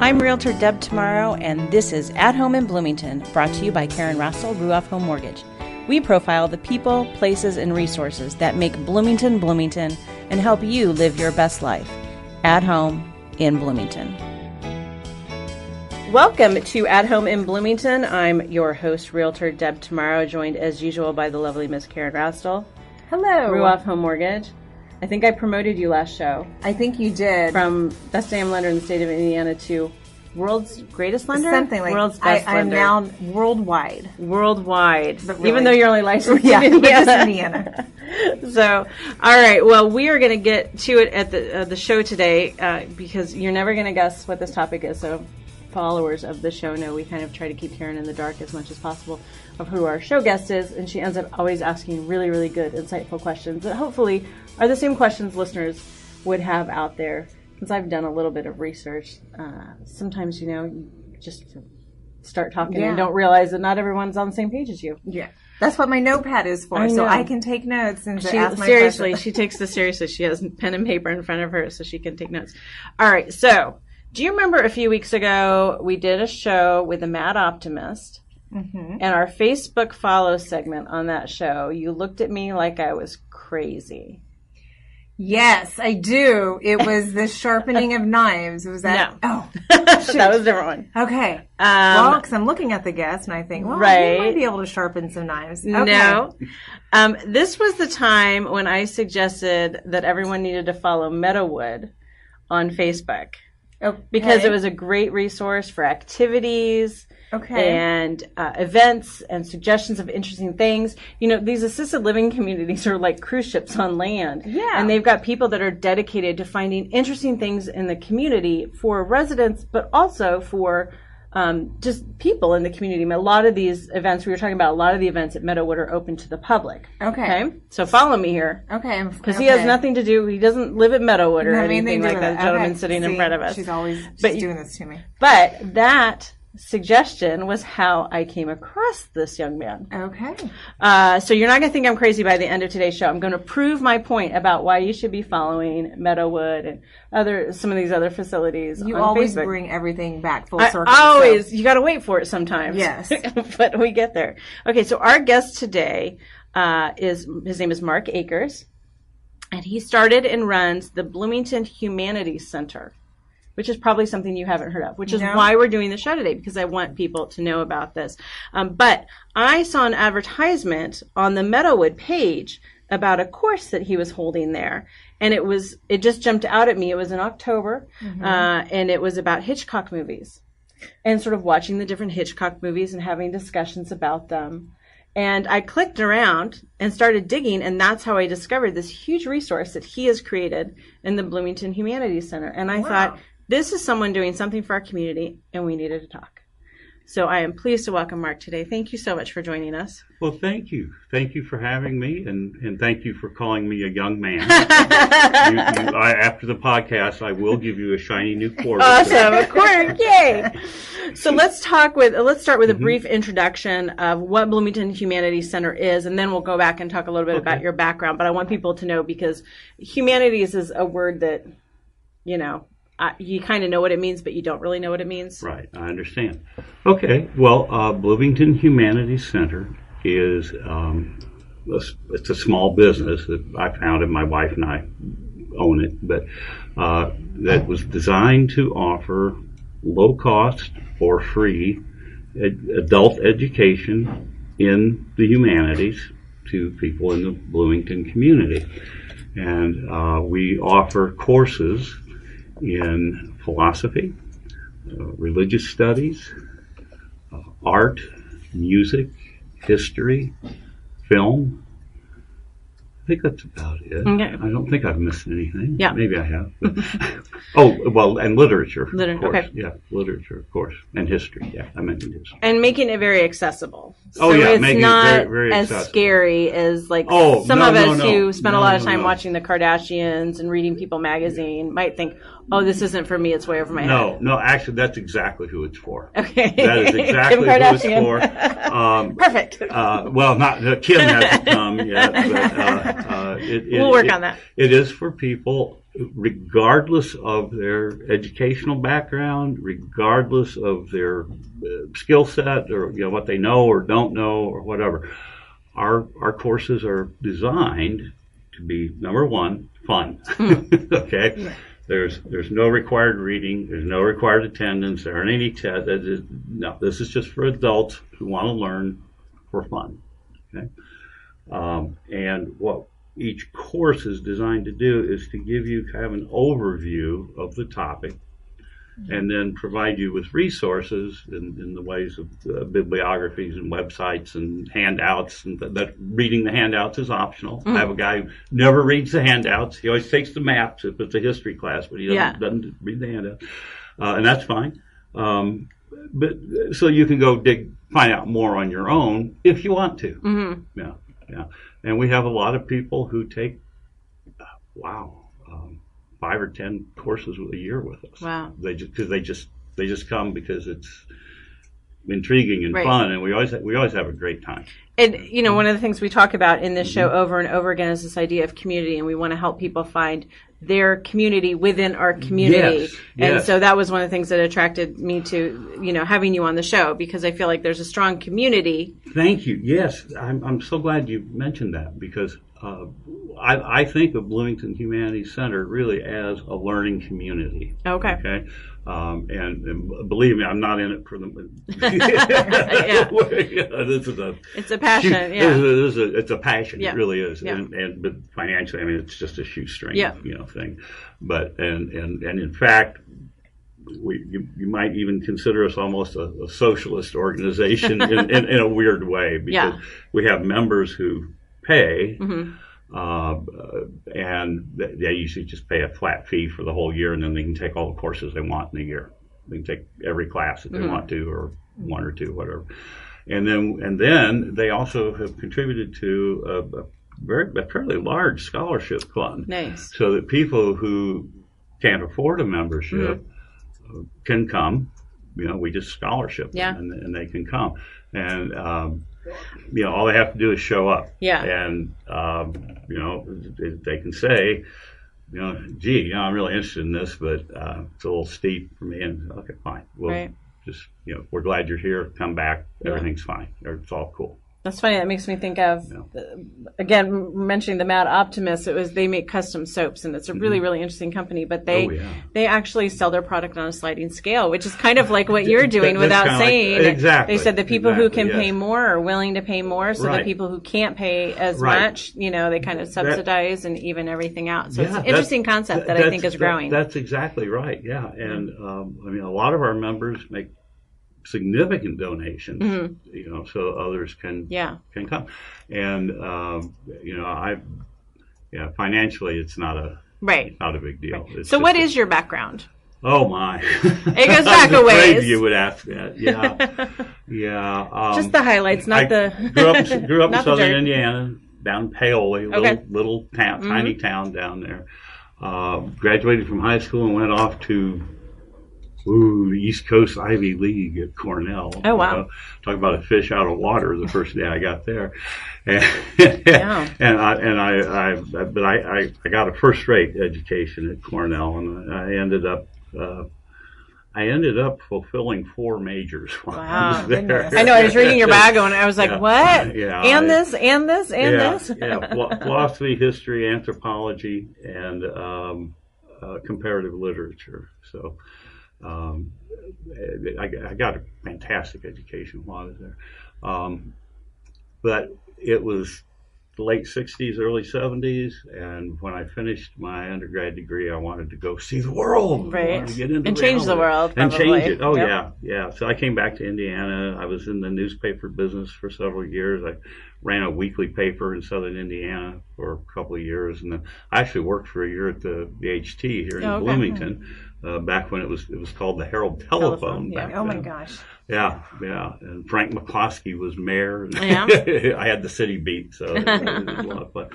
I'm Realtor Deb Tomorrow, and this is At Home in Bloomington, brought to you by Karen Rostel, Ruoff Home Mortgage. We profile the people, places, and resources that make Bloomington, Bloomington, and help you live your best life. At Home in Bloomington. Welcome to At Home in Bloomington. I'm your host, Realtor Deb Tomorrow, joined as usual by the lovely Miss Karen Rostel. Hello. Ruoff Home Mortgage. I think I promoted you last show. I think you did. From best AM lender in the state of Indiana to world's greatest lender? Something like world's best I'm lender. now worldwide. Worldwide. But really, even though you're only licensed in in Indiana. So, all right. Well, we are going to get to it at the show today because you're never going to guess what this topic is. So followers of the show know we kind of try to keep Karen in the dark as much as possible of who our show guest is, and she ends up always asking really, really good, insightful questions that hopefully are the same questions listeners would have out there. Since I've done a little bit of research, sometimes, you just start talking and don't realize that not everyone's on the same page as you. Yeah. That's what my notepad is for, so I can take notes and ask my seriously, questions. she takes this seriously. She has pen and paper in front of her so she can take notes. All right, so do you remember a few weeks ago we did a show with a Mad Optimist? Mm-hmm. And our Facebook follow segment on that show, you looked at me like I was crazy. Yes, I do. It was the sharpening of knives. Was that? No. Oh, that was a different one. Okay. Well, because I'm looking at the guest and I think, well, right. you might be able to sharpen some knives. Okay. No. This was the time when I suggested that everyone needed to follow Meadowood on Facebook. Okay. Because it was a great resource for activities and events and suggestions of interesting things. These assisted living communities are like cruise ships on land. Yeah. And they've got people that are dedicated to finding interesting things in the community for residents, but also for just people in the community. A lot of these events, we were talking about, a lot of the events at Meadowood are open to the public. Okay. So follow me here. Okay. Because he has nothing to do, he doesn't live at Meadowood or anything like that. The gentleman sitting in front of us. She's always doing this to me. But that suggestion was how I came across this young man. Okay. So you're not going to think I'm crazy by the end of today's show. I'm going to prove my point about why you should be following Meadowood and some of these other facilities. You on always Facebook. Bring everything back full circle. You got to wait for it sometimes. Yes. But we get there. Okay, so our guest today his name is Mark Akers, and he started and runs the Bloomington Humanities Center, which is probably something you haven't heard of, which is why we're doing the show today, because I want people to know about this. But I saw an advertisement on the Meadowood page about a course that he was holding there. And it just jumped out at me. It was in October, and it was about Hitchcock movies and sort of watching the different Hitchcock movies and having discussions about them. And I clicked around and started digging, and that's how I discovered this huge resource that he has created in the Bloomington Humanities Center. And I thought, this is someone doing something for our community, and we needed to talk. So I am pleased to welcome Mark today. Thank you so much for joining us. Well, thank you. Thank you for having me, and thank you for calling me a young man. After the podcast, I will give you a shiny new quarter. Awesome, a quarter, yay! So let's start with a brief introduction of what Bloomington Humanities Center is, and then we'll go back and talk a little bit about your background. But I want people to know, because humanities is a word that, you kind of know what it means, but you don't really know what it means. Right, I understand. Okay, well, Bloomington Humanities Center is it's a small business that I founded. My wife and I own it, but that was designed to offer low cost or free adult education in the humanities to people in the Bloomington community. And we offer courses in philosophy, religious studies, art, music, history, film. I think that's about it. Okay. I don't think I've missed anything. Yeah. Maybe I have. But, and literature, of course. Okay. Yeah, literature, of course. And history, yeah. I mentioned history. And making it very accessible. It's making not it very, very as accessible. Scary as some of us who spend a lot of time watching the Kardashians and reading People magazine might think, oh, this isn't for me, it's way over my head. No, actually, that's exactly who it's for. Okay. That is exactly who it's for. Perfect. Well, Kim hasn't come yet, but we'll work on that. It is for people regardless of their educational background, regardless of their skill set, or what they know or don't know or whatever, our courses are designed to be, number one, fun. Okay. Yeah. There's no required reading. There's no required attendance. There aren't any tests. No, this is just for adults who want to learn for fun. Okay. And what each course is designed to do is to give you kind of an overview of the topic, and then provide you with resources in the ways of bibliographies and websites and handouts. And that reading the handouts is optional. I have a guy who never reads the handouts. He always takes the maps if it's a history class, but he doesn't read the handouts. And that's fine. But so you can go find out more on your own if you want to. Mm-hmm. Yeah. And we have a lot of people who take, 5 or 10 courses a year with us. Wow. They just come because it's intriguing and fun, and we always have a great time. And one of the things we talk about in this show over and over again is this idea of community, and we want to help people find their community within our community. Yes. And so that was one of the things that attracted me to having you on the show, because I feel like there's a strong community. Thank you. Yes, I'm so glad you mentioned that, because I think of Bloomington Humanities Center really as a learning community. Okay. And believe me, I'm not in it for them. It's a passion. It's a passion. Yeah. It really is. Yeah. But financially, I mean, it's just a shoestring, thing. But and in fact, you might even consider us almost a socialist organization in a weird way, because we have members who pay. Mm-hmm. And they usually just pay a flat fee for the whole year, and then they can take all the courses they want in a year. They can take every class that they want to, or one or two, whatever. And then they also have contributed to a fairly large scholarship fund. Nice. So that people who can't afford a membership can come. We just scholarship them, and they can come. And all they have to do is show up. Yeah. And they can say, gee, I'm really interested in this, but it's a little steep for me. And okay, fine. We'll just, we're glad you're here. Come back. Everything's fine. It's all cool. That's funny. That makes me think of, again, mentioning the Mad Optimists. They make custom soaps, and it's a really, really interesting company. But they actually sell their product on a sliding scale, which is kind of like what you're doing without saying. Exactly. They said the people who can pay more are willing to pay more, so the people who can't pay as much, they kind of subsidize and even everything out. So it's an interesting concept that I think is growing. That's exactly right. Yeah, and a lot of our members make significant donations, so others can come. And financially, it's not a big deal. Right. So, what is your background? Oh my! It goes back a ways. You would ask that. Yeah. Just the highlights, not grew up in southern Indiana, down Paoli, little town, tiny town down there. Graduated from high school and went off to the East Coast Ivy League at Cornell. Oh, wow. Talk about a fish out of water the first day I got there. And, I got a first-rate education at Cornell, and I ended up fulfilling 4 majors while I was there. I know, I was reading your bio and I was like, what? Yeah, and this, and this, and this? Philosophy, history, anthropology, and comparative literature. So I got a fantastic education while I was there. But it was the late 60s, early 70s, and when I finished my undergrad degree, I wanted to go see the world. Right. I wanted to get into and change the world, probably. And change it. Oh, yep. Yeah. So I came back to Indiana. I was in the newspaper business for several years. I ran a weekly paper in southern Indiana for a couple of years, and then I actually worked for a year at the HT here in Bloomington. Back when it was called the Herald Telephone. Oh my gosh. Yeah. And Frank McCloskey was mayor. Yeah. I had the city beat, so it was a lot of fun.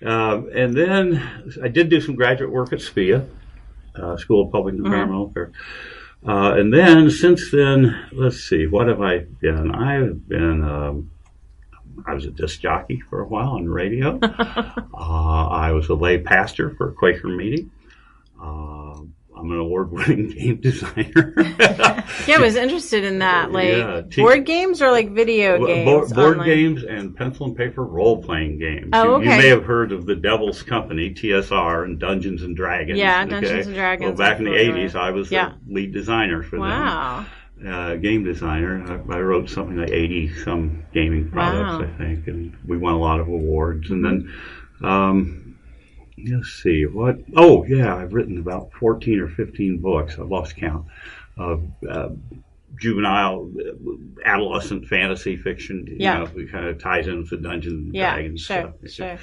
And then I did do some graduate work at SPIA, School of Public and Environmental Affairs. And then since then, let's see, what have I been? I was a disc jockey for a while on radio. I was a lay pastor for a Quaker meeting. I'm an award-winning game designer. Yeah, I was interested in that. Like board games or like video games? Board games and pencil and paper role-playing games. Oh, okay. You may have heard of the Devil's Company, TSR, and Dungeons and Dragons. Yeah, Dungeons and Dragons. Well, back in the 80s, I was the lead designer for them. Wow. Game designer. I wrote something like 80-some gaming products, I think, and we won a lot of awards. And then... let's see, what? Oh, yeah, I've written about 14 or 15 books. I've lost count of juvenile, adolescent fantasy fiction. You know, it kind of ties in with the Dungeons and Dragons stuff. Sure.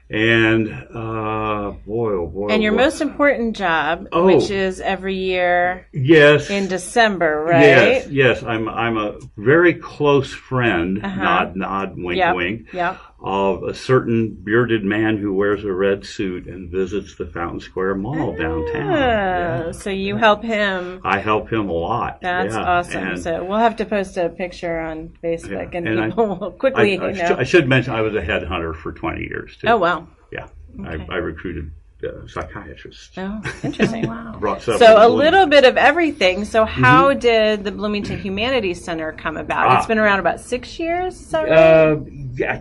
And, boy, oh boy. And your most important job, which is every year in December, right? Yes. I'm a very close friend, nod, wink, wink, of a certain bearded man who wears a red suit and visits the Fountain Square Mall downtown. So you help him. I help him a lot. That's awesome. And so we'll have to post a picture on Facebook, and people will quickly I should mention I was a headhunter for 20 years, too. Oh, wow. Yeah. Okay. I recruited psychiatrists. Oh, interesting. Wow. So a little bit of everything. So how did the Bloomington Humanities Center come about? It's been around about 6 years, is that right? Yeah, I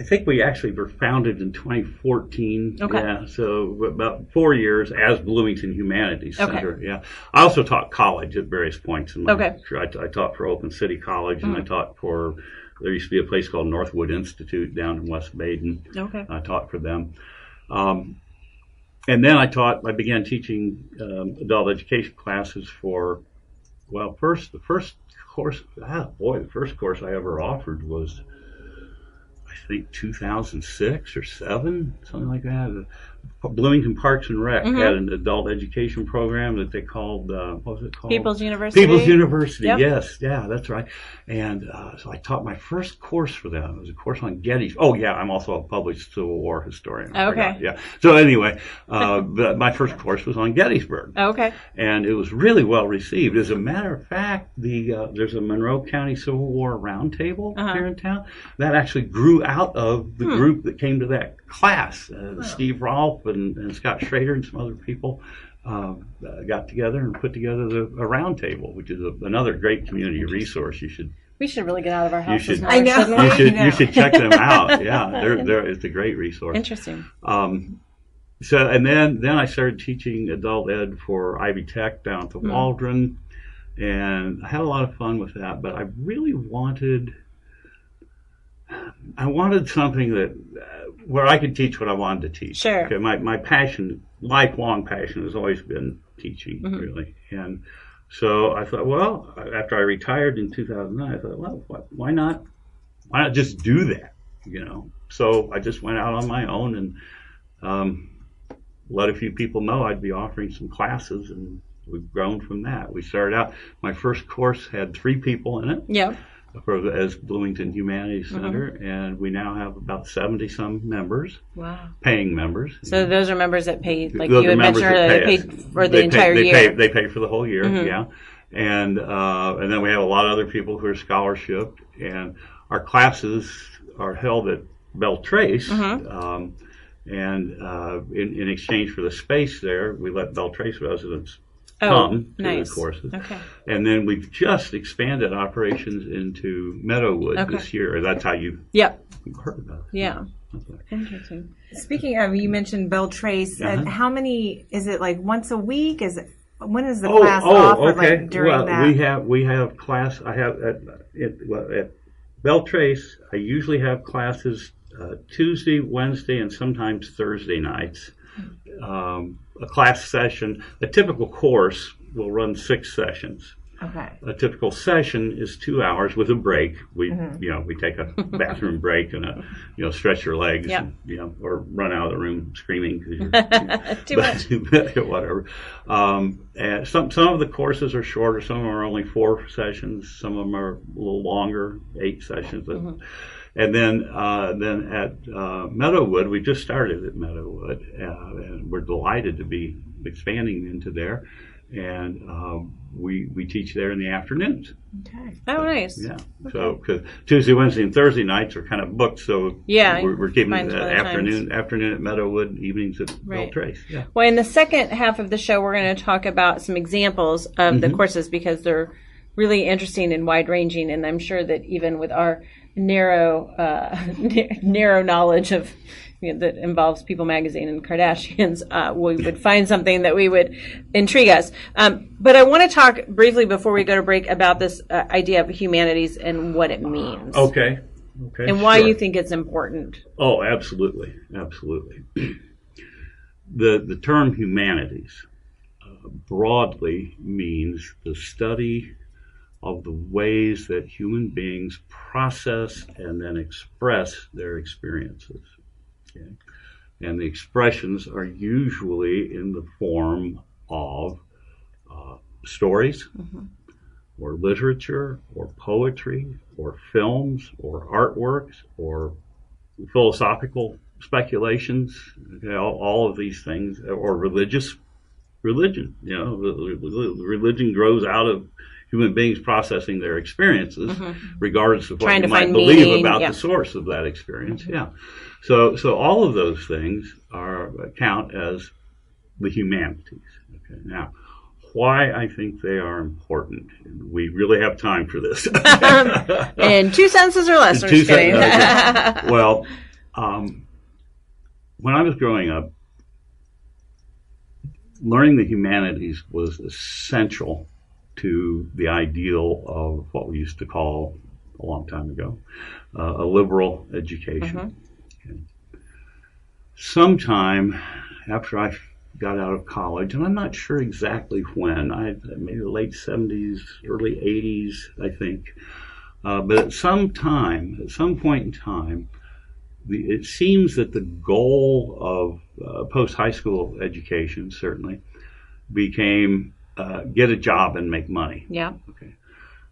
think we actually were founded in 2014. Okay. Yeah, so about 4 years as Bloomington Humanities Center. Okay. Yeah. I also taught college at various points in my career. I taught for Open City College, and I taught for, there used to be a place called Northwood Institute down in West Baden. Okay. I taught for them. And then I began teaching adult education classes for, the first course I ever offered was, I think 2006 or 7, something like that. Bloomington Parks and Rec had an adult education program that they called, what was it called? People's University. People's University, yes. Yeah, that's right. And so I taught my first course for them. It was a course on Gettysburg. Oh, yeah, I'm also a published Civil War historian. Okay. Yeah. So anyway, my first course was on Gettysburg. Okay. And it was really well received. As a matter of fact, there's a Monroe County Civil War roundtable here in town. That actually grew out of the group that came to that class. Steve Rolfe and Scott Schrader and some other people got together and put together a round table, which is another great community resource. We should really get out of our houses more. I know. You should check them out. Yeah, it's a great resource. Interesting. So and then I started teaching adult ed for Ivy Tech down at the Waldron, and I had a lot of fun with that. But I really wanted something that where I could teach what I wanted to teach. Sure. Okay, my passion, lifelong passion, has always been teaching, really. And so I thought, well, after I retired in 2009, I thought, well, why not just do that, So I just went out on my own and let a few people know I'd be offering some classes, and we've grown from that. We started out, my first course had 3 people in it. Yeah. As Bloomington Humanities Center, and we now have about 70-some members. Wow. Paying members. So those are members that pay, like you had mentioned earlier, they paid for the entire year. They pay for the whole year, yeah. And then we have a lot of other people who are scholarship, and our classes are held at Beltrace, and in exchange for the space there, we let Beltrace residents come to the courses. Okay. And then we've just expanded operations into Meadowood this year. That's how you heard about it. Yeah. Okay. Interesting. Speaking of, you mentioned Beltrace. How many, is it like once a week? When is the class offered? Okay. Like during that? We have class. I have at Beltrace. I usually have classes Tuesday, Wednesday, and sometimes Thursday nights. A class session, a typical course will run 6 sessions. Okay. A typical session is 2 hours with a break. We take a bathroom break and stretch your legs, and, or run out of the room screaming because too much. Whatever. And some of the courses are shorter. Some of them are only 4 sessions. Some of them are a little longer, 8 sessions. And then at Meadowood, we just started at Meadowood, and we're delighted to be expanding into there. And we teach there in the afternoons. Okay. Oh, nice. Yeah. Okay. So because Tuesday, Wednesday, and Thursday nights are kind of booked, so we're keeping find that afternoon at Meadowwood, evenings at Beltrace. Yeah. Well, in the second half of the show, we're going to talk about some examples of the courses because they're really interesting and wide ranging, and I'm sure that even with our narrow knowledge of that involves People Magazine and Kardashians, we would find something that we would intrigue us. But I want to talk briefly before we go to break about this idea of humanities and what it means. Okay. And why you think it's important. Oh, absolutely. The term humanities broadly means the study of the ways that human beings process and then express their experiences. Okay. And the expressions are usually in the form of stories, or literature, or poetry, or films, or artworks, or philosophical speculations. Okay, all of these things, or religion. Religion grows out of human beings processing their experiences, regardless of what you might believe about the source of that experience. Yeah. So all of those things count as the humanities. Okay. Now, why I think they are important. We really have time for this. In 2 sentences or less. Just kidding. Well, when I was growing up, learning the humanities was essential to the ideal of what we used to call, a long time ago, a liberal education. Okay. Sometime after I got out of college, and I'm not sure exactly when, maybe the late 70s, early 80s, I think, but at some point in time, it seems that the goal of post-high school education certainly became get a job and make money. Yeah. Okay.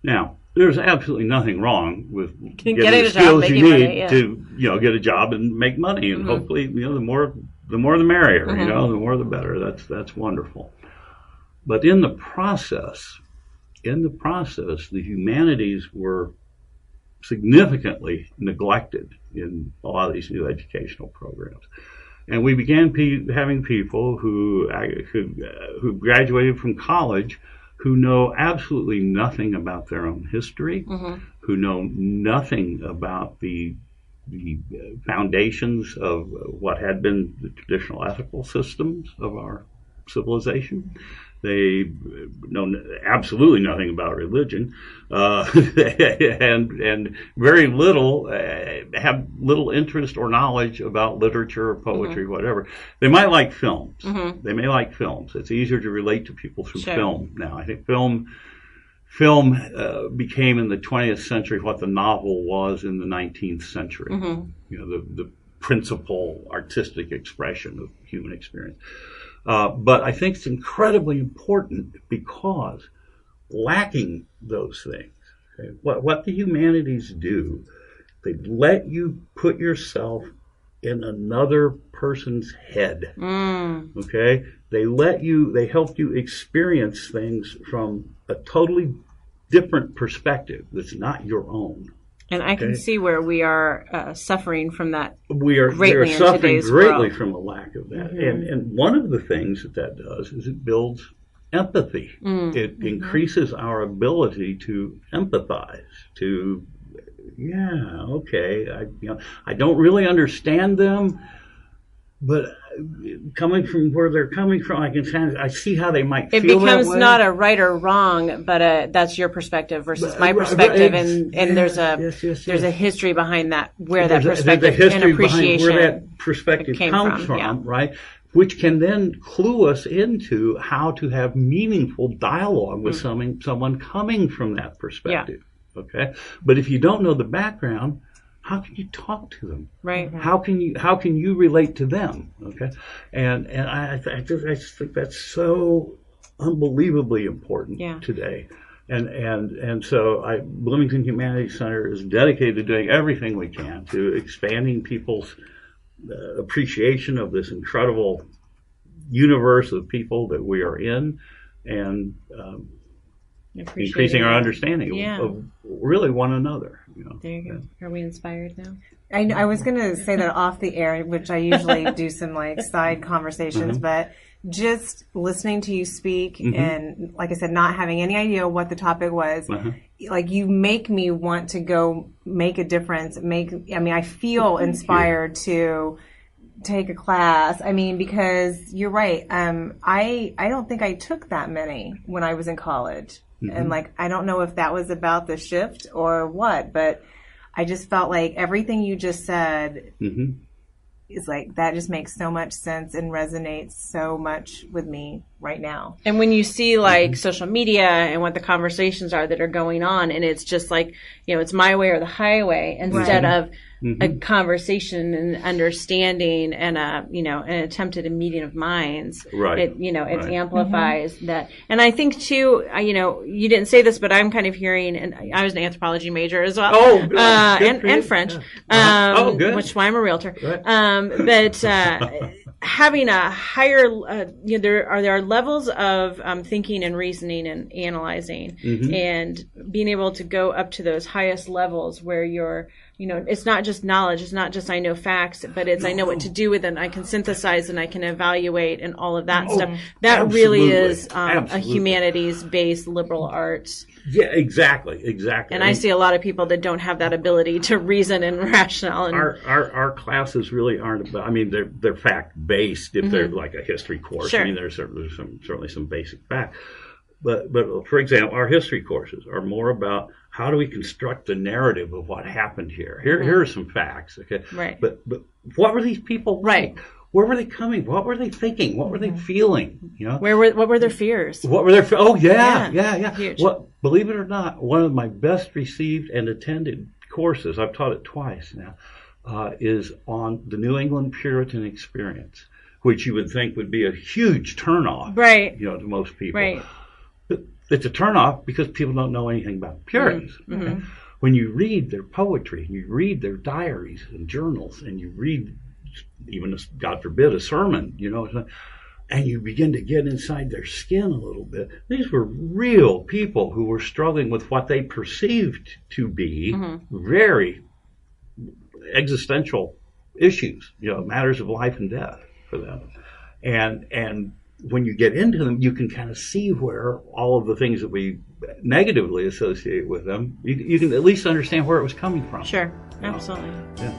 Now, there's absolutely nothing wrong with getting a the skills job, you need money, to, get a job and make money, and hopefully, the more the merrier. The more the better. That's wonderful. But in the process, the humanities were significantly neglected in a lot of these new educational programs. And we began having people who graduated from college who know absolutely nothing about their own history, who know nothing about the foundations of what had been the traditional ethical systems of our civilization. They know absolutely nothing about religion, and very little, have little interest or knowledge about literature or poetry, whatever. They might like films. They may like films. It's easier to relate to people through film now. I think film became in the 20th century what the novel was in the 19th century. The principal artistic expression of human experience. But I think it's incredibly important because lacking those things, okay, what the humanities do, they let you put yourself in another person's head. Okay? They help you experience things from a totally different perspective that's not your own. And I can see where we are suffering from that. We are suffering greatly from a lack of that. And one of the things that does is it builds empathy. It increases our ability to empathize, to, I don't really understand them, but coming from where they're coming from, I see how they might feel that way. It becomes not a right or wrong, but that's your perspective versus my perspective, and there's a history behind that, where that perspective and appreciation where that perspective comes from, right? Which can then clue us into how to have meaningful dialogue with someone coming from that perspective. Okay, but if you don't know the background, how can you talk to them? Right. How can you relate to them? Okay, and I just think that's so unbelievably important today. And so Bloomington Humanities Center is dedicated to doing everything we can to expanding people's appreciation of this incredible universe of people that we are in, and increasing our understanding of really one another. There you go. Are we inspired now? I was going to say that off the air, which I usually do some like side conversations, but just listening to you speak and, like I said, not having any idea what the topic was, like you make me want to go make a difference. I feel inspired to take a class. Because you're right. I don't think I took that many when I was in college. And I don't know if that was about the shift or what, but I just felt like everything you just said is that just makes so much sense and resonates so much with me right now. And when you see social media and what the conversations are that are going on, and it's just it's my way or the highway instead of a conversation and understanding and an attempt at a meeting of minds. Right. It amplifies that. And I think too, you didn't say this, but I'm kind of hearing, and I was an anthropology major as well. Oh, good. And French. Yeah. Good. Which is why I'm a realtor. Right. But having a higher, there are levels of thinking and reasoning and analyzing, and being able to go up to those highest levels where you're, it's not just knowledge, it's not just I know facts, but it's I know what to do with it, and I can synthesize and I can evaluate and all of that stuff. That absolutely. really is a humanities-based liberal arts. Yeah, exactly. And I see a lot of people that don't have that ability to reason and rational. And our classes really aren't about. They're fact based if they're like a history course. Sure. There's certainly some basic fact. But for example, our history courses are more about how do we construct the narrative of what happened here. Here are some facts. Okay. Right. But what were these people like? Right. Where were they coming? What were they thinking? What were they feeling? What were their fears? What were their? Oh yeah. Huge. Believe it or not, one of my best received and attended courses, I've taught it twice now, is on the New England Puritan experience, which you would think would be a huge turnoff, right? To most people, right? But it's a turnoff because people don't know anything about Puritans. Okay? When you read their poetry, you read their diaries and journals, and you read even, God forbid, a sermon, and you begin to get inside their skin a little bit. These were real people who were struggling with what they perceived to be very existential issues, matters of life and death for them. And when you get into them, you can kind of see where all of the things that we negatively associate with them, you can at least understand where it was coming from. Sure, absolutely. Yeah.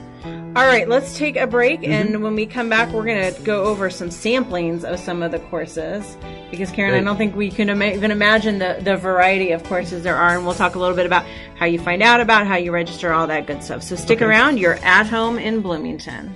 All right, let's take a break, and when we come back, we're going to go over some samplings of some of the courses, because Karen, I don't think we can even imagine the variety of courses there are, and we'll talk a little bit about how you find out about, how you register, all that good stuff. So stick around. You're at home in Bloomington.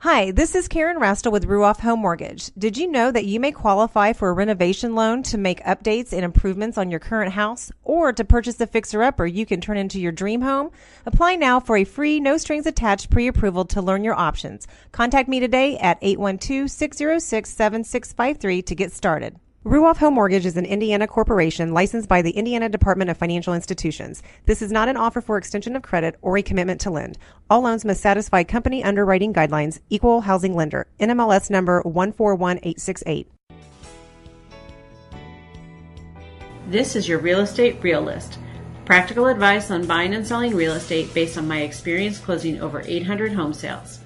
Hi, this is Karen Rastel with Ruoff Home Mortgage. Did you know that you may qualify for a renovation loan to make updates and improvements on your current house, or to purchase a fixer-upper you can turn into your dream home? Apply now for a free, no-strings-attached pre-approval to learn your options. Contact me today at 812-606-7653 to get started. Ruoff Home Mortgage is an Indiana corporation licensed by the Indiana Department of Financial Institutions. This is not an offer for extension of credit or a commitment to lend. All loans must satisfy company underwriting guidelines. Equal housing lender. NMLS number 141868. This is your Real Estate Realist. Practical advice on buying and selling real estate based on my experience closing over 800 home sales.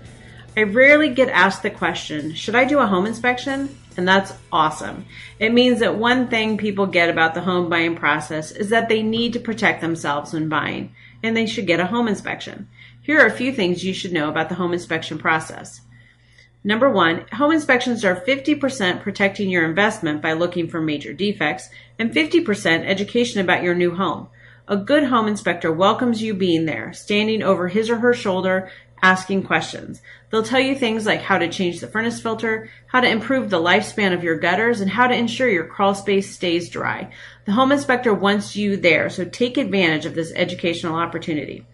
I rarely get asked the question, should I do a home inspection? And that's awesome. It means that one thing people get about the home buying process is that they need to protect themselves when buying, and they should get a home inspection. Here are a few things you should know about the home inspection process. Number one, home inspections are 50% protecting your investment by looking for major defects, and 50% education about your new home. A good home inspector welcomes you being there, standing over his or her shoulder, asking questions. They'll tell you things like how to change the furnace filter, how to improve the lifespan of your gutters, and how to ensure your crawl space stays dry. The home inspector wants you there, so take advantage of this educational opportunity.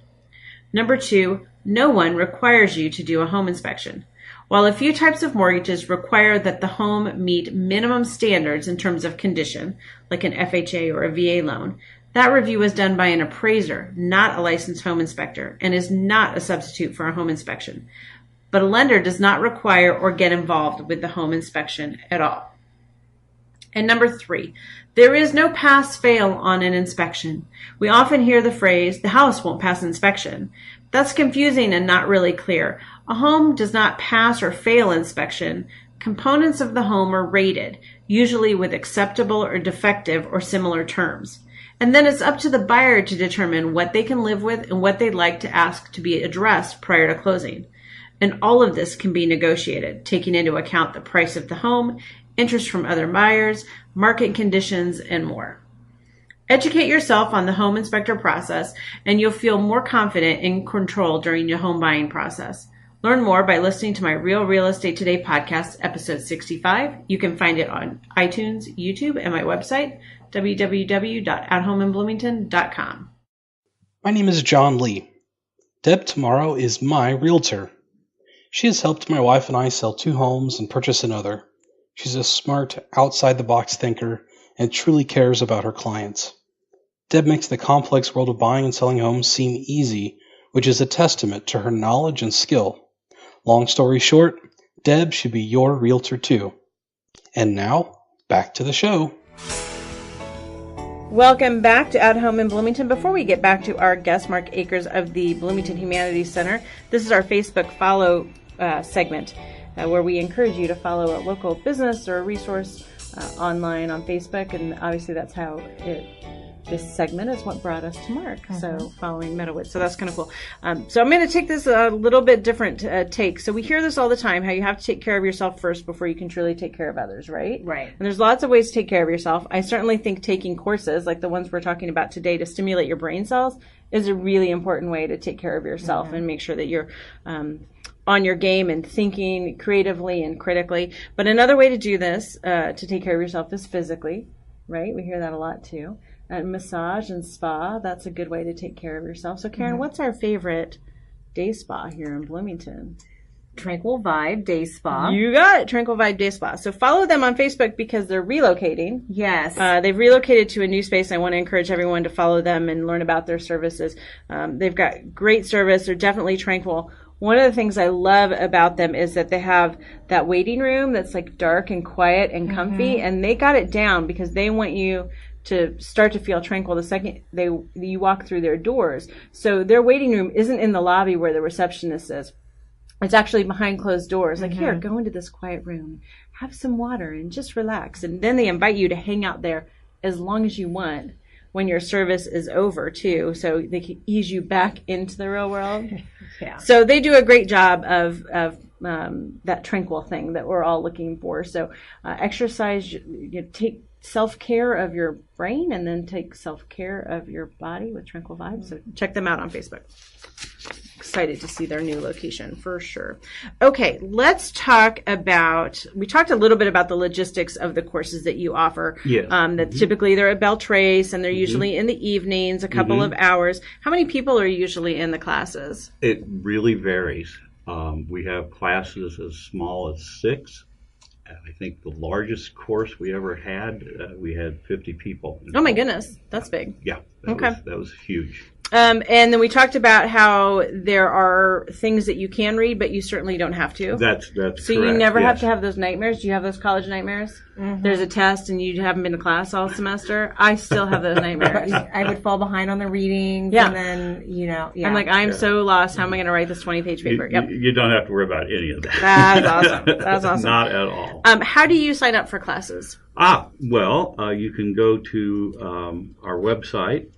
Number two, no one requires you to do a home inspection. While a few types of mortgages require that the home meet minimum standards in terms of condition, like an FHA or a VA loan, that review is done by an appraiser, not a licensed home inspector, and is not a substitute for a home inspection. but a lender does not require or get involved with the home inspection at all. And number 3, there is no pass-fail on an inspection. We often hear the phrase, the house won't pass inspection. That's confusing and not really clear. A home does not pass or fail inspection. Components of the home are rated, usually with acceptable or defective or similar terms. And then it's up to the buyer to determine what they can live with and what they'd like to ask to be addressed prior to closing. And all of this can be negotiated, taking into account the price of the home, interest from other buyers, market conditions, and more. Educate yourself on the home inspector process, and you'll feel more confident and in control during your home buying process. Learn more by listening to my Real Real Estate Today podcast, episode 65. You can find it on iTunes, YouTube, and my website, www.athomeinbloomington.com. My name is John Lee. Deb Tomorrow is my realtor. She has helped my wife and I sell 2 homes and purchase another. She's a smart, outside-the-box thinker and truly cares about her clients. Deb makes the complex world of buying and selling homes seem easy, which is a testament to her knowledge and skill. Long story short, Deb should be your realtor too. And now, back to the show. Welcome back to At Home in Bloomington. Before we get back to our guest, Mark Akers of the Bloomington Humanities Center, this is our Facebook follow segment where we encourage you to follow a local business or a resource online on Facebook, and obviously that's how this segment is what brought us to Mark. So following Meadowwood. So that's kind of cool. So I'm going to take this a little bit different take. So we hear this all the time, how you have to take care of yourself first before you can truly take care of others, right? Right. And there's lots of ways to take care of yourself. I certainly think taking courses like the ones we're talking about today to stimulate your brain cells is a really important way to take care of yourself and make sure that you're on your game and thinking creatively and critically. But another way to do this, to take care of yourself, is physically, right? We hear that a lot too. Massage and spa, that's a good way to take care of yourself. So Karen, what's our favorite day spa here in Bloomington? Tranquil Vibe Day Spa. You got it, Tranquil Vibe Day Spa. So follow them on Facebook because they're relocating. Yes. They've relocated to a new space. I want to encourage everyone to follow them and learn about their services. They've got great service. They're definitely tranquil. One of the things I love about them is that they have that waiting room that's like dark and quiet and comfy, and they got it down because they want you to start to feel tranquil the second you walk through their doors. So their waiting room isn't in the lobby where the receptionist is. It's actually behind closed doors. Like, here, go into this quiet room, have some water, and just relax. And then they invite you to hang out there as long as you want when your service is over, too, so they can ease you back into the real world. So they do a great job of that tranquil thing that we're all looking for. So exercise, take self-care of your brain and then take self-care of your body with Tranquil Vibe. So check them out on Facebook. Excited to see their new location for sure. Okay, let's talk about, we talked a little bit about the logistics of the courses that you offer. Yes. That typically they're at Beltrace and they're usually in the evenings, a couple of hours. How many people are usually in the classes? It really varies. We have classes as small as 6. I think the largest course we ever had, we had 50 people. Oh my goodness, that's big. Yeah, that was huge. And then we talked about how there are things that you can read, but you certainly don't have to. That's so correct. You never have to have those nightmares. Do you have those college nightmares? There's a test and you haven't been to class all semester. I still have those nightmares. I would fall behind on the readings, and then I'm like, I'm so lost. How am I going to write this 20-page paper? You don't have to worry about any of that. That's awesome. That's awesome. Not at all. How do you sign up for classes? Well, you can go to our website.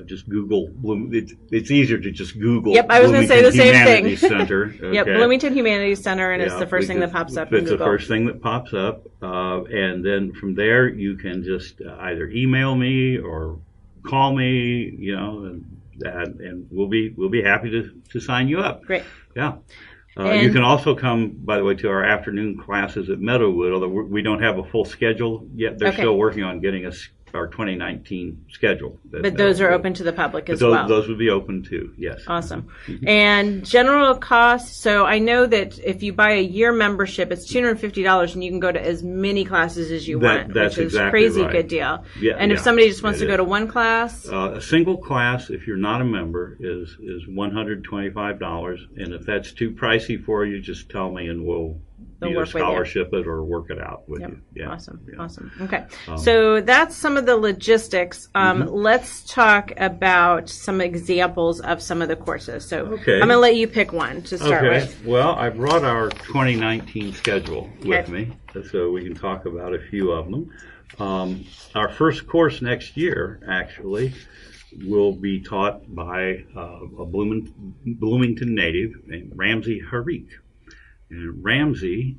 Just Google it's easier to just Google. Yep, I was going to say the same Humanities thing. Center. Okay. Yep, Bloomington Humanities Center, and it's the first thing that pops up in Google. It's the first thing that pops up, and then from there you can just either email me or call me, and we'll be happy to sign you up. Great. Yeah. You can also come, by the way, to our afternoon classes at Meadowwood, although we don't have a full schedule yet. They're still working on getting us our 2019 schedule. But those are open to the public as well. Those would be open too, yes. Awesome. And general cost, so I know that if you buy a year membership, it's $250 and you can go to as many classes as you want, that's which is exactly crazy right. Good deal. Yeah, and if somebody just wants to go to one class? A single class, if you're not a member, is $125. And if that's too pricey for you, just tell me and we'll either scholarship it or work it out with you. Yeah. Awesome. Okay. So that's some of the logistics. Let's talk about some examples of some of the courses. So I'm going to let you pick one to start with. Well, I brought our 2019 schedule with me, so we can talk about a few of them. Our first course next year, actually, will be taught by a Bloomington native named Ramsey Harik. And Ramsey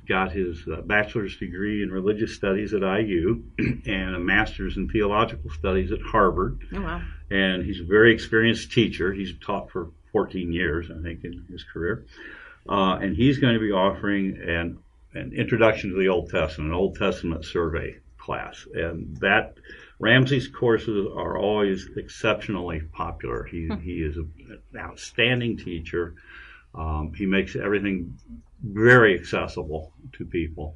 got his bachelor's degree in religious studies at IU and a master's in theological studies at Harvard. Oh, wow. And he's a very experienced teacher. He's taught for 14 years, I think, in his career. And he's going to be offering an introduction to the Old Testament, an Old Testament survey class. And that Ramsey's courses are always exceptionally popular. He is an outstanding teacher. He makes everything very accessible to people.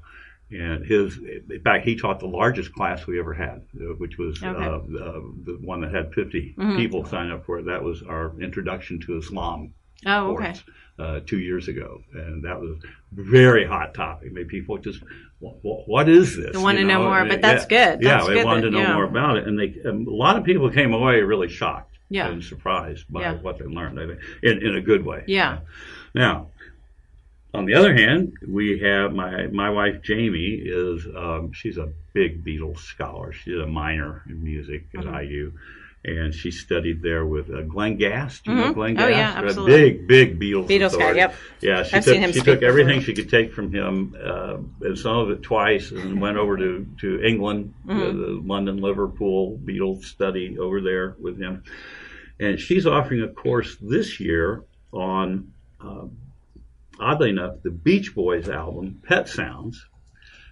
And in fact, he taught the largest class we ever had, which was the one that had 50 people sign up for it. That was our Introduction to Islam course 2 years ago. And that was a very hot topic. Made people just, what is this? They want to know more, but that's good. They wanted to know more about it. And a lot of people came away really shocked. And surprised by what they learned, I think, in a good way. Yeah. Now, on the other hand, we have my wife Jamie is she's a big Beatles scholar. She's a minor in music at IU, and she studied there with Glenn Gass. Do you know Glenn Gass? Oh yeah, absolutely. Big Beatles guy. Yep. Yeah, I've seen him she took everything she could take from him, and some of it twice, and went over to England, the London, Liverpool Beatles study over there with him. And she's offering a course this year on, oddly enough, the Beach Boys album, Pet Sounds,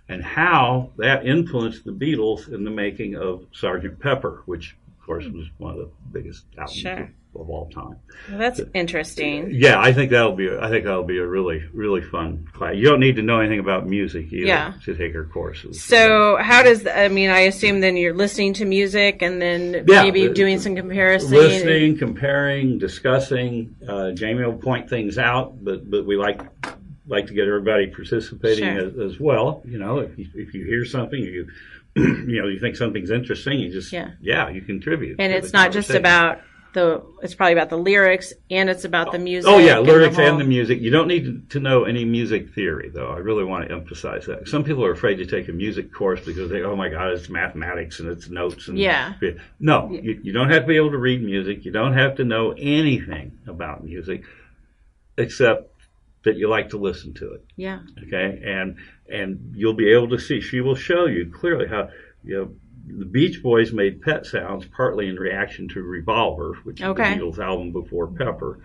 and how that influenced the Beatles in the making of Sgt. Pepper, which, of course, was one of the biggest albums of all time. Well, that's interesting. Yeah, I think that'll be a really, really fun class. You don't need to know anything about music either to take her courses. So how does, I assume then you're listening to music and then maybe doing some comparison. Listening, comparing, discussing. Jamie will point things out, but we like to get everybody participating as well. You know, if you hear something, you think something's interesting, you just you contribute. And it's not just about it's probably about the lyrics, and it's about the music. Oh yeah, lyrics and the music. You don't need to know any music theory, though. I really want to emphasize that. Some people are afraid to take a music course because they, oh my God, it's mathematics and it's notes. And no, you don't have to be able to read music. You don't have to know anything about music, except that you like to listen to it. Yeah. Okay, and you'll be able to see. She will show you clearly how the Beach Boys made Pet Sounds partly in reaction to Revolver, which is the Beatles album before Pepper.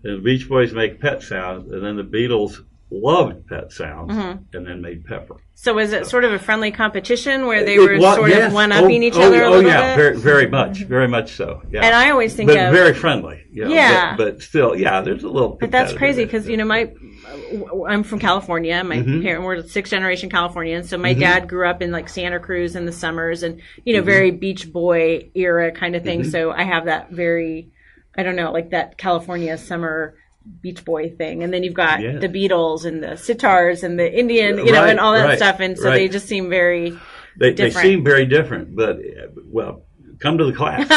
And the Beach Boys make Pet Sounds, and then the Beatles loved Pet Sounds and then made Pepper. So is it sort of a friendly competition where they were sort of one-upping each other a little bit? Very much so. Yeah. And I always think but very friendly. But still, there's a little. But that's crazy because I'm from California. My parents were sixth-generation Californians, so my dad grew up in like Santa Cruz in the summers, and very Beach Boy era kind of thing. So I have that very, I don't know, like that California summer Beach Boy thing, and then you've got the Beatles and the sitars and the Indian, and all that stuff, and so they just seem very different. They seem very different, but come to the class,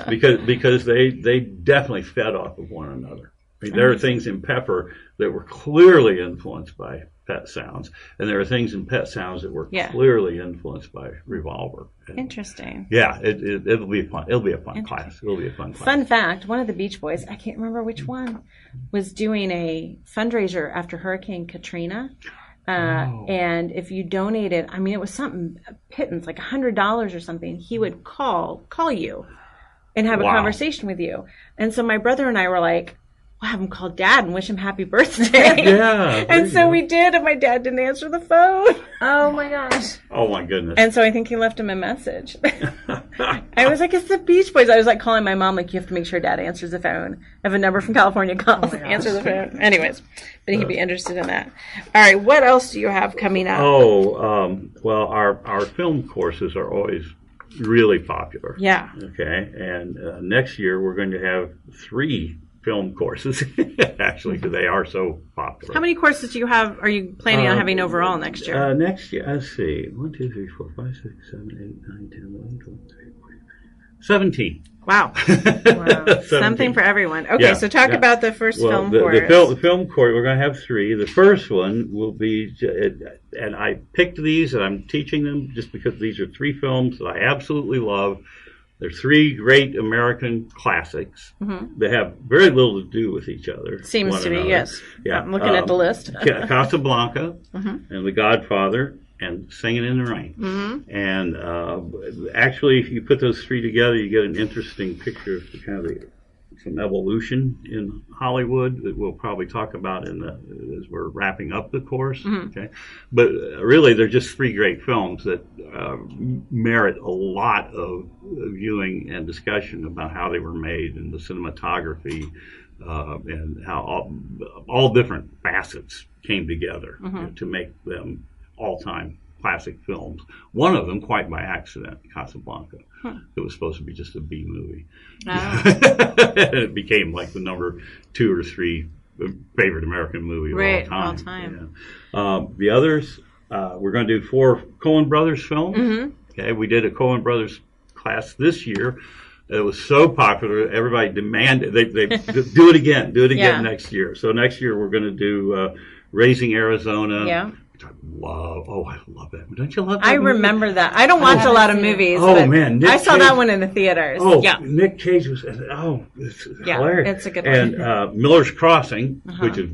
because they definitely fed off of one another. There are things in Pepper that were clearly influenced by Pet Sounds, and there are things in Pet Sounds that were clearly influenced by Revolver. Interesting. Yeah, it'll be fun. It'll be a fun class. It'll be a fun class. Fun fact: one of the Beach Boys, I can't remember which one, was doing a fundraiser after Hurricane Katrina. And if you donated, it was something pittance, like $100 or something, he would call you and have a conversation with you. And so my brother and I were like, I'll have him call Dad and wish him happy birthday. Yeah. And so we did, and my dad didn't answer the phone. Oh my gosh. Oh my goodness. And so I think he left him a message. I was like, it's the Beach Boys. I was like calling my mom, like, you have to make sure Dad answers the phone. I have a number from California, calls, answer the phone. Anyways, but he'd be interested in that. All right, what else do you have coming up? Well, our film courses are always really popular. Yeah. Okay, and next year we're going to have 3 film courses, actually, because they are so popular. How many courses do you have? Are you planning on having overall next year? Next year, let's see, 1, 2, 3, 4, 5, 6, 7, 8, 9, 10, 11, 12, 13, 14, 17. Wow. 17. Something for everyone. Okay, so talk about the first film course. The film course, we're going to have 3. The first one will be, and I picked these, and I'm teaching them just because these are 3 films that I absolutely love. They're 3 great American classics. Mm-hmm. They have very little to do with each other. Seems to be, yes. Yeah. I'm looking at the list. Casablanca mm-hmm. and The Godfather and Singing in the Rain. Mm-hmm. And actually, if you put those 3 together, you get an interesting picture of kind of some evolution in Hollywood that we'll probably talk about as we're wrapping up the course. Mm-hmm. Okay, but really they're just 3 great films that merit a lot of viewing and discussion about how they were made and the cinematography and how all different facets came together to make them all-time classic films. One of them, quite by accident, Casablanca. It was supposed to be just a B movie. Oh. It became like the number 2 or 3 favorite American movie of all time. Yeah. The others, we're going to do 4 Coen Brothers films. Mm-hmm. Okay, we did a Coen Brothers class this year. It was so popular, everybody demanded they do it again next year. So next year we're going to do Raising Arizona. Yeah. I love that. Don't you love that? I remember that. I don't watch a lot of movies. Oh man, I saw that one in the theaters. Oh, yeah. Nick Cage was. It's hilarious. It's a good one. And Miller's Crossing, which is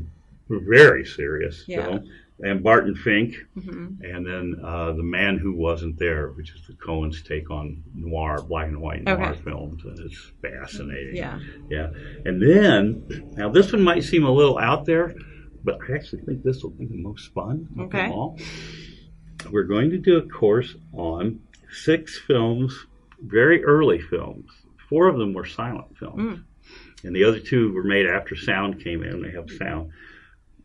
very serious film, and Barton Fink, and then The Man Who Wasn't There, which is the Coens' take on noir, black and white noir films, and it's fascinating. Yeah. And then, now this one might seem a little out there, but I actually think this will be the most fun of them all. We're going to do a course on 6 films, very early films. 4 of them were silent films. And the other 2 were made after sound came in. They have sound.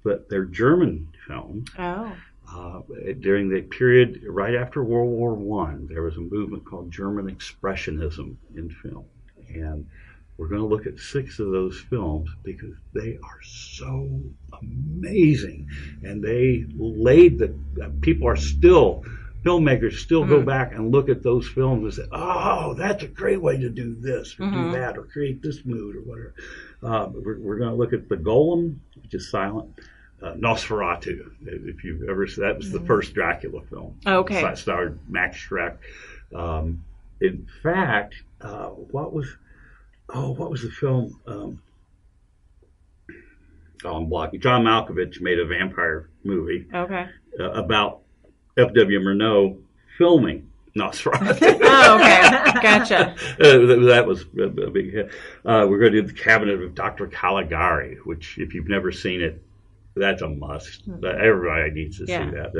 But they're German films. During the period right after World War I, there was a movement called German Expressionism in film. And we're going to look at 6 of those films because they are so amazing. And they laid filmmakers still go back and look at those films and say, oh, that's a great way to do this, or do that, or create this mood, or whatever. We're going to look at The Golem, which is silent. Nosferatu, if you've ever seen that, was the first Dracula film. Okay. It starred Max Schreck. In fact, what was the film? I'm blocking. John Malkovich made a vampire movie about F.W. Murnau filming Nosferatu. Oh, okay. Gotcha. That was a big hit. We're going to do The Cabinet of Dr. Caligari, which, if you've never seen it, that's a must. Everybody needs to see that.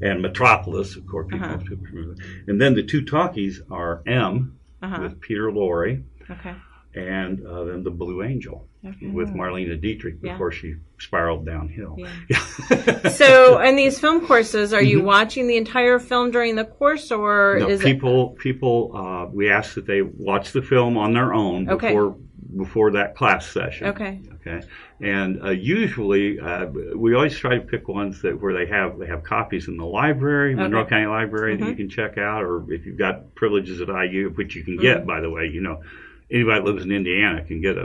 And Metropolis, of course, people have to remember. And then the 2 talkies are M with Peter Lorre. Okay. And then The Blue Angel with Marlene Dietrich before she spiraled downhill. Yeah. So, in these film courses, are you watching the entire film during the course, or no, is people, we ask that they watch the film on their own before that class session. Okay. And usually, we always try to pick ones where they have copies in the library, Monroe County Library, that you can check out, or if you've got privileges at IU, which you can get, by the way, anybody that lives in Indiana can get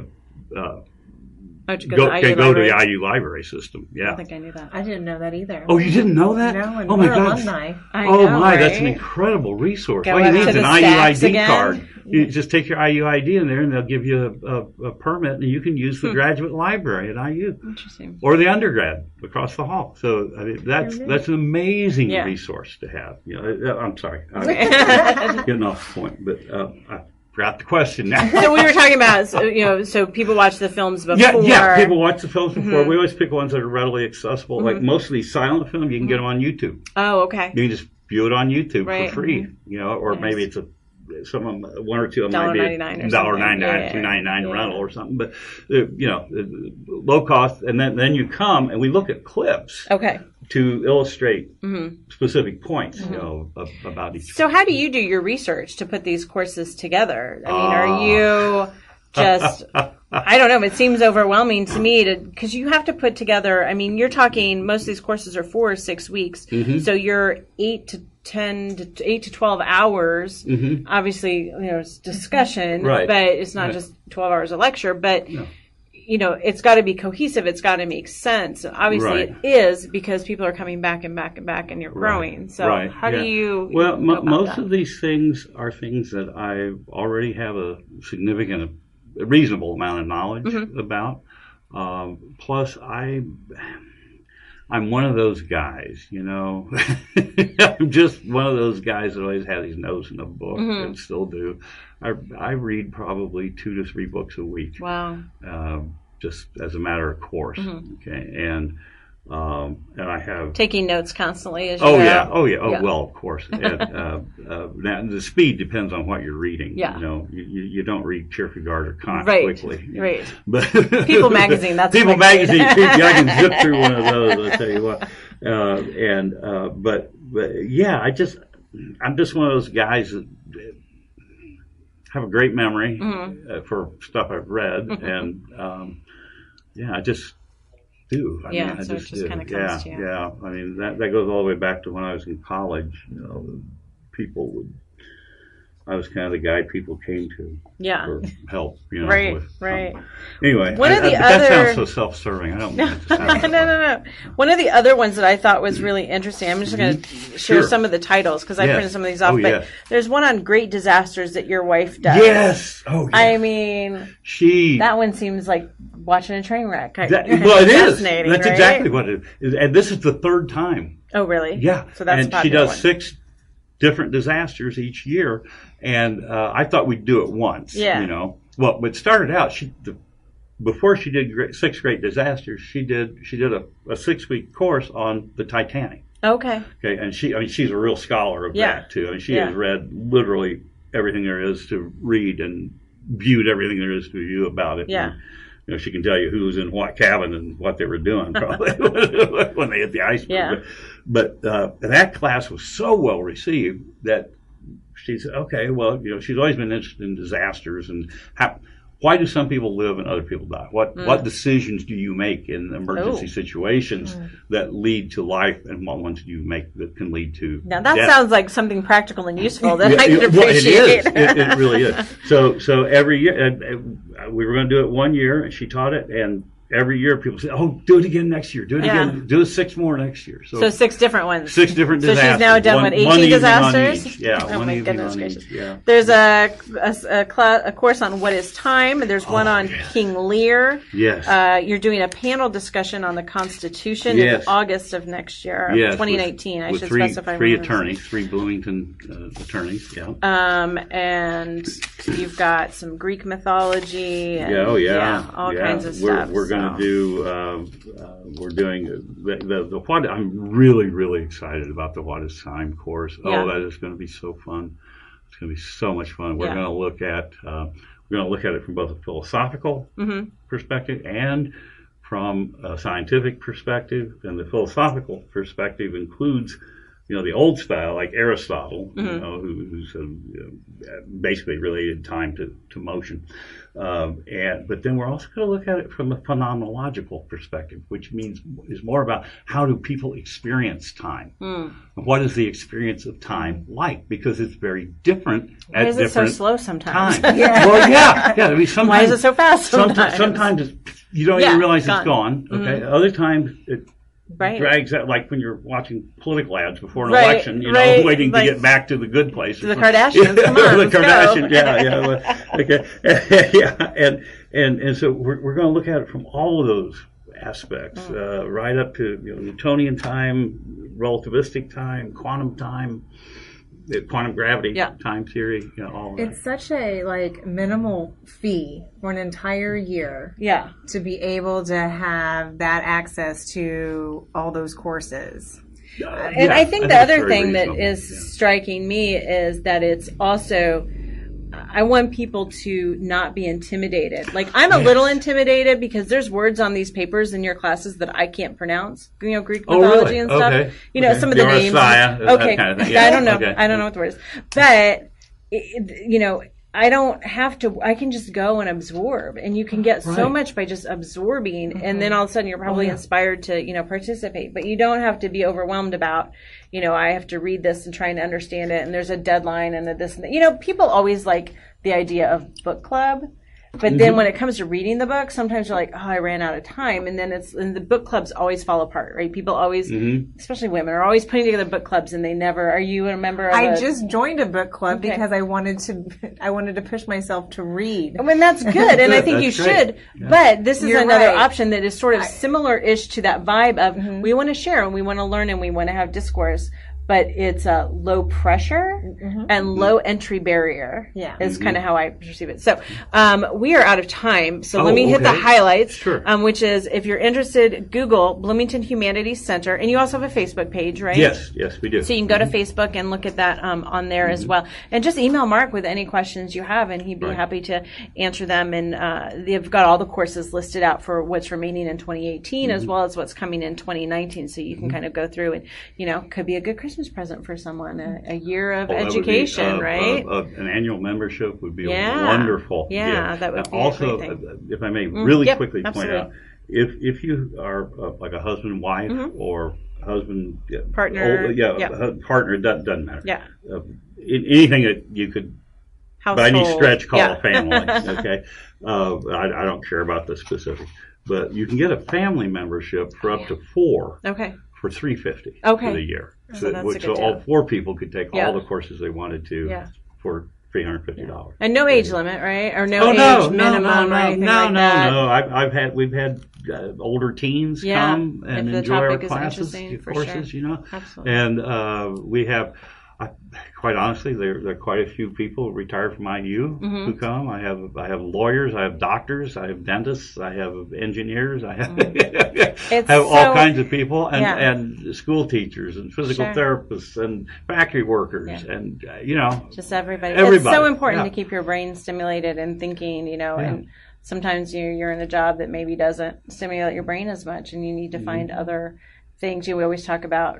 go to the IU library system. Yeah. I don't think I knew that. I didn't know that either. Oh, you didn't know that? No, and oh we're my God. alumni. That's an incredible resource. All you need is an IUID card. You just take your IUID in there, and they'll give you a permit, and you can use the graduate library at IU. Interesting. Or the undergrad across the hall. So that's an amazing resource to have. I'm sorry. I'm getting off the point, but forgot the question now. So we were talking about, so people watch the films before. Yeah, people watch the films before. We always pick ones that are readily accessible. Like most of these silent films, you can get them on YouTube. Oh, okay. You can just view it on YouTube for free, or nice. maybe it's one or two of them might be $1.99 or $1.99, $2.99 rental or something. But low cost, and then you come and we look at clips. Okay. To illustrate specific points, about each. So how do you do your research to put these courses together? I mean, are you just, I don't know, it seems overwhelming to me because you have to put together, I mean, you're talking, most of these courses are 4 or 6 weeks. So you're 8 to 12 hours. Obviously, it's discussion, right. But it's not just 12 hours of lecture, but it's got to be cohesive. It's got to make sense. Obviously, it is because people are coming back and back and back, and you're growing. So how do you? Well, most of these things are things that I already have a reasonable amount of knowledge about. Plus, I'm one of those guys. I'm just one of those guys that always had his nose in a book and still do. I read probably 2 to 3 books a week. Wow. Just as a matter of course. Okay. And I have taking notes constantly as you go. go. Oh, well, of course. And, now the speed depends on what you're reading. Yeah. You don't read Kierkegaard or Kant quickly. Right. But People Magazine. That's People Magazine. I can zip through one of those. I'll tell you what. But yeah, I'm just one of those guys that have a great memory for stuff I've read, and I just do. I it just kind of comes to you. Yeah. I mean that goes all the way back to when I was in college. I was kind of the guy people came to for help. Right. Anyway, that sounds so self-serving. I don't mean it to sound No. One of the other ones that I thought was really interesting, I'm just going to share some of the titles because I printed some of these off, but there's one on great disasters that your wife does. Yes. Oh, yes. I mean, that one seems like watching a train wreck. It is. That's right? exactly what it is. And this is the 3rd time. Oh, really? Yeah. So that's and she does 6 different disasters each year, and I thought we'd do it once. Yeah. Well, it started out before she did 6 great disasters. She did a 6-week course on the Titanic. Okay. And she's a real scholar of that too. I mean, she has read literally everything there is to read and viewed everything there is to view about it. Yeah. And, she can tell you who was in what cabin and what they were doing probably when they hit the iceberg. Yeah. But that class was so well received that she said, okay, well, she's always been interested in disasters and why do some people live and other people die? What decisions do you make in emergency situations that lead to life, and what ones do you make that can lead to Now that death? sounds like something practical and useful that I could appreciate. Well, it is. It really is. So every year, we were going to do it one year, and she taught it, and every year people say, "Oh, do it again next year. Do it again. Do 6 more next year." So 6 different ones. 6 different disasters. So she's now done 18 disasters. Yeah. Oh my goodness gracious. Yeah. There's a course on what is time. There's one on King Lear. Yes. You're doing a panel discussion on the Constitution in August of next year, 2019. I should specify. 3 attorneys, 3 Bloomington attorneys. Yeah. And you've got some Greek mythology. And, all kinds of stuff. We're going to do. We're doing the what. I'm really, really excited about the What Is Time course. Oh, that is going to be so fun. It's going to be so much fun. We're going to look at. We're going to look at it from both a philosophical perspective and from a scientific perspective. And the philosophical perspective includes, the old style, like Aristotle, who's basically related time to motion. But then we're also going to look at it from a phenomenological perspective, which is more about how do people experience time? What is the experience of time like? Because it's very different at different times. Why is it so slow sometimes? Well, I mean, sometimes, why is it so fast sometimes? Sometimes you don't even realize it's gone. Okay. Other times it drags out, like when you're watching political ads before an election, waiting to get back to the good place. The Kardashians, come on, the Kardashians, okay, and so we're going to look at it from all of those aspects, right up to Newtonian time, relativistic time, quantum time, quantum gravity, time theory, all of that. It's such a minimal fee for an entire year. Yeah. To be able to have that access to all those courses. And I think the other thing that is striking me is that it's also, I want people to not be intimidated. Like, I'm a little intimidated because there's words on these papers in your classes that I can't pronounce. Greek mythology and stuff. Okay. Some of the names. Okay. Kind of thing. Yeah. I don't know. Okay. I don't know what the word is. But, I don't have to, I can just go and absorb. And you can get so much by just absorbing. Mm-hmm. And then all of a sudden you're probably inspired to, participate. But you don't have to be overwhelmed about, I have to read this and trying to understand it. And there's a deadline and this and that. People always like the idea of book club. But then when it comes to reading the book, sometimes you're like, oh, I ran out of time. And then and the book clubs always fall apart, right? People always, especially women, are always putting together book clubs and they never, are you a member of I just joined a book club because I wanted to push myself to read. I mean, that's good. And I think you should. Yeah. But this is another option that is sort of similar-ish to that vibe of we want to share and we want to learn and we want to have discourse. But it's a low pressure and low entry barrier is kind of how I perceive it. So we are out of time. So let me hit the highlights, which is if you're interested, Google Bloomington Humanities Center. And you also have a Facebook page, right? Yes, we do. So you can go to Facebook and look at that on there as well. And just email Mark with any questions you have, and he'd be happy to answer them. And they've got all the courses listed out for what's remaining in 2018 as well as what's coming in 2019. So you can kind of go through and, could be a good Christmas present for someone, a year of education, right? An annual membership would be wonderful. Yeah, that would be also, a great thing. If I may really quickly point out, if you are like a husband, wife, or husband, partner, partner, doesn't matter. Yeah. Anything that you could, household, by any stretch, call a family. Okay. I don't care about the specifics, but you can get a family membership for up to 4. Okay. For $350 for the year. So all 4 people could take all the courses they wanted to for $350. And no age limit, right? Or no age minimum or anything like that? No. We've had older teens come and enjoy our classes, courses, Absolutely. And we have, quite honestly, there are quite a few people retired from IU who come. I have lawyers, I have doctors, I have dentists, I have engineers, I have all kinds of people, and school teachers and physical therapists and factory workers and just everybody. It's so important to keep your brain stimulated and thinking, and sometimes you're in a job that maybe doesn't stimulate your brain as much, and you need to find other things. We always talk about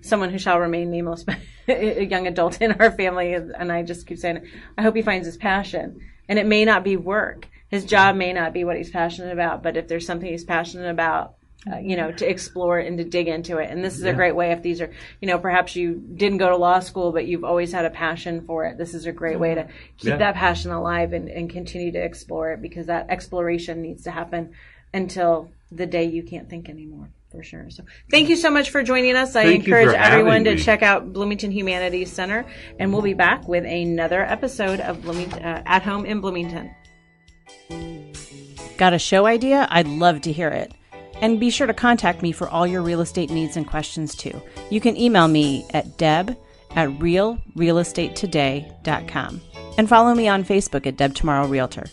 someone who shall remain nameless, a young adult in our family, and I just keep saying, I hope he finds his passion. And it may not be work. His job may not be what he's passionate about, but if there's something he's passionate about, to explore and to dig into it. And this is a great way if these are, perhaps you didn't go to law school, but you've always had a passion for it. This is a great way to keep that passion alive and continue to explore it, because that exploration needs to happen until the day you can't think anymore. For sure. So thank you so much for joining us. I encourage everyone to check out Bloomington Humanities Center, and we'll be back with another episode of Bloomington At Home in Bloomington. Got a show idea? I'd love to hear it. And be sure to contact me for all your real estate needs and questions too. You can email me at deb@realrealestatetoday.com and follow me on Facebook at Deb Tomorrow Realtor.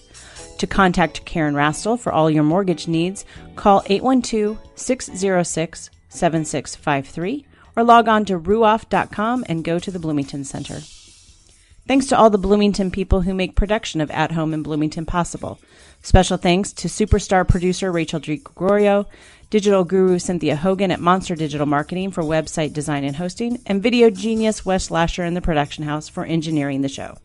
To contact Karen Rastel for all your mortgage needs, call 812-606-7653 or log on to ruoff.com and go to the Bloomington Center. Thanks to all the Bloomington people who make production of At Home in Bloomington possible. Special thanks to superstar producer Rachel G. Gregorio, digital guru Cynthia Hogan at Monster Digital Marketing for website design and hosting, and video genius Wes Lasher in the production house for engineering the show.